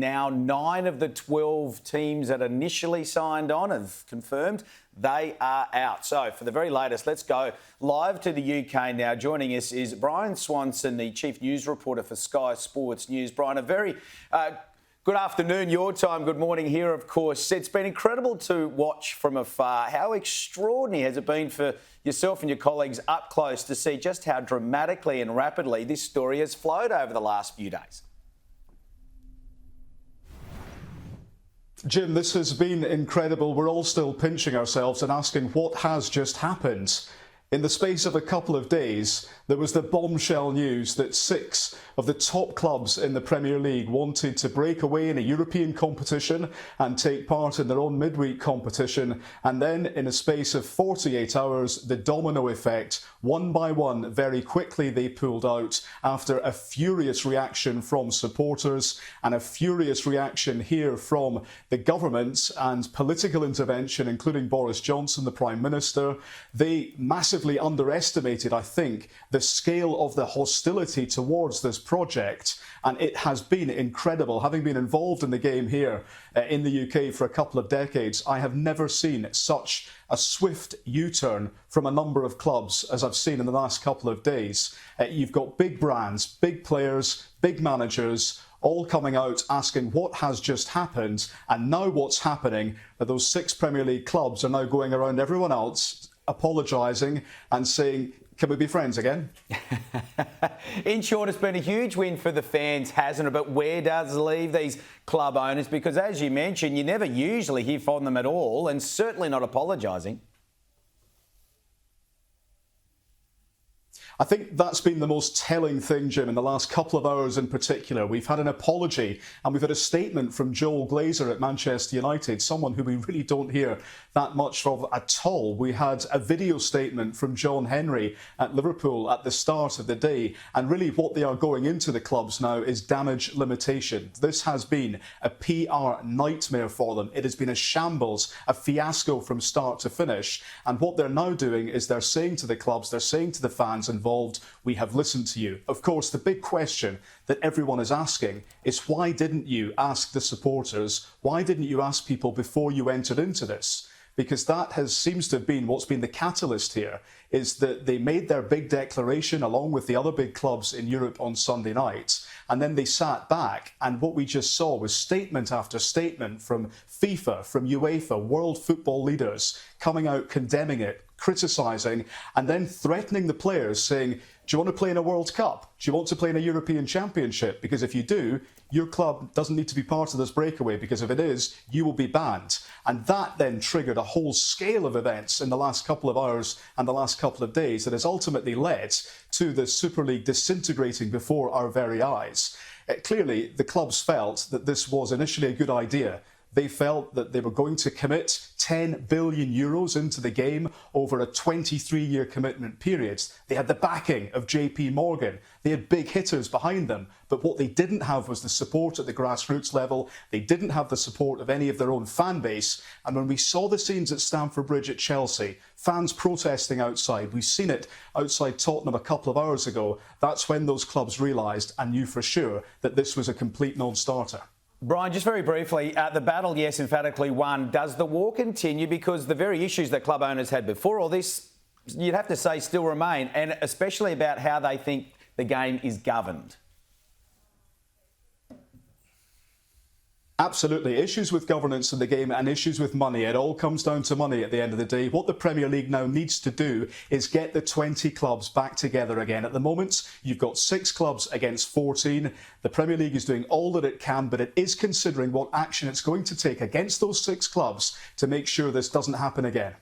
Now, 9 of the 12 teams that initially signed on have confirmed they are out. So, for the very latest, let's go live to the UK now. Joining us is Bryan Swanson, the Chief News Reporter for Sky Sports News. Bryan, a very good afternoon your time, good morning here, of course. It's been incredible to watch from afar. How extraordinary has it been for yourself and your colleagues up close to see just how dramatically and rapidly this story has flowed over the last few days? Jim, this has been incredible. We're all still pinching ourselves and asking what has just happened. In the space of a couple of days, there was the bombshell news that 6 of the top clubs in the Premier League wanted to break away in a European competition and take part in their own midweek competition. And then, in a space of 48 hours, the domino effect, one by one, very quickly they pulled out after a furious reaction from supporters and a furious reaction here from the government and political intervention, including Boris Johnson, the Prime Minister. They massively underestimated, I think, the scale of the hostility towards this project, and it has been incredible. Having been involved in the game here in the UK for a couple of decades, I have never seen such a swift U-turn from a number of clubs as I've seen in the last couple of days. You've got big brands, big players, big managers, all coming out asking what has just happened, and now what's happening, that those 6 Premier League clubs are now going around everyone else apologising and saying, can we be friends again? In short, it's been a huge win for the fans, hasn't it? But where does it leave these club owners? Because as you mentioned, you never usually hear from them at all, and certainly not apologising. I think that's been the most telling thing, Jim, in the last couple of hours in particular. We've had an apology and we've had a statement from Joel Glazer at Manchester United, someone who we really don't hear that much of at all. We had a video statement from John Henry at Liverpool at the start of the day, and really what they are going into the clubs now is damage limitation. This has been a PR nightmare for them. It has been a shambles, a fiasco from start to finish, and what they're now doing is they're saying to the clubs, they're saying to the fans involved, we have listened to you. Of course, the big question that everyone is asking is, why didn't you ask the supporters? Why didn't you ask people before you entered into this? Because that seems to have been what's been the catalyst here, is that they made their big declaration along with the other big clubs in Europe on Sunday night, and then they sat back, and what we just saw was statement after statement from FIFA, from UEFA, world football leaders coming out condemning it, criticising, and then threatening the players, saying, do you want to play in a World Cup? Do you want to play in a European Championship? Because if you do, your club doesn't need to be part of this breakaway, because if it is, you will be banned. And that then triggered a whole scale of events in the last couple of hours and the last couple of days that has ultimately led to the Super League disintegrating before our very eyes. Clearly, the clubs felt that this was initially a good idea. They felt that they were going to commit 10 billion euros into the game over a 23-year commitment period. They had the backing of JP Morgan. They had big hitters behind them. But what they didn't have was the support at the grassroots level. They didn't have the support of any of their own fan base. And when we saw the scenes at Stamford Bridge at Chelsea, fans protesting outside, we've seen it outside Tottenham a couple of hours ago, that's when those clubs realised and knew for sure that this was a complete non-starter. Bryan, just very briefly, the battle, yes, emphatically won. Does the war continue? Because the very issues that club owners had before all this, you'd have to say, still remain, and especially about how they think the game is governed. Absolutely. Issues with governance in the game and issues with money. It all comes down to money at the end of the day. What the Premier League now needs to do is get the 20 clubs back together again. At the moment, you've got 6 clubs against 14. The Premier League is doing all that it can, but it is considering what action it's going to take against those 6 clubs to make sure this doesn't happen again.